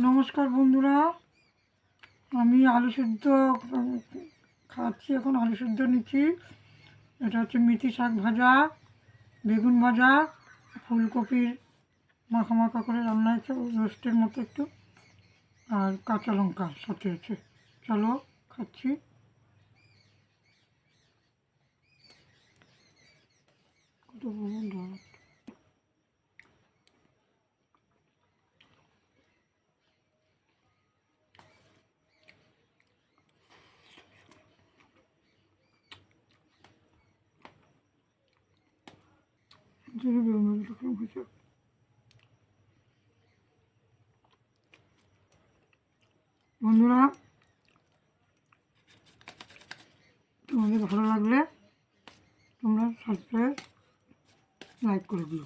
নমস্কার বন্ধুরা, আমি আলু সিদ্ধ খাচ্ছি। এখন আলু সিদ্ধ নিচ্ছি। এটা হচ্ছে মেথি শাক ভাজা, বেগুন ভাজা, ফুলকপির মাখা মাখা করে রান্না হয়েছে রোস্টের মতো একটু, আর কাঁচা লঙ্কা সাথে আছে। চলো খাচ্ছি। কত বড় ডাল। বন্ধুরা, তোমাদের ভালো লাগলে তোমরা সাবস্ক্রাইব লাইক করে দিও।